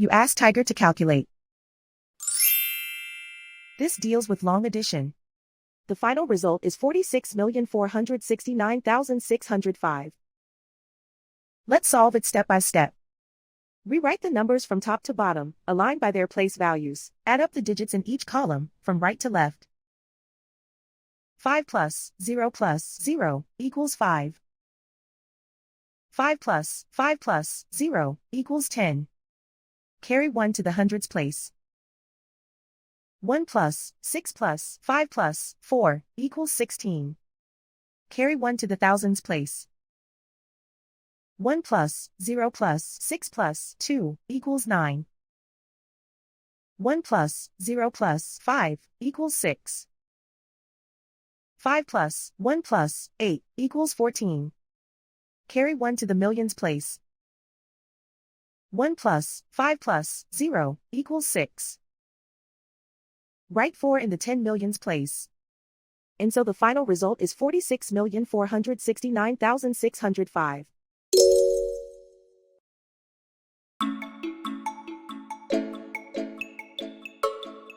You ask Tiger to calculate. This deals with long addition. The final result is 46,469,605. Let's solve it step by step. Rewrite the numbers from top to bottom, aligned by their place values. Add up the digits in each column, from right to left. 5 plus 0 plus 0 equals 5. 5 plus 0 equals 10. Carry 1 to the hundreds place. 1 plus 6 plus 5 plus 4 equals 16. Carry 1 to the thousands place. 1 plus 0 plus 6 plus 2 equals 9. 1 plus 0 plus 5 equals 6. 5 plus 1 plus 8 equals 14. Carry 1 to the millions place. 1 plus 5 plus 0 equals 6. Write 4 in the 10 millions place. And so the final result is 46,469,605.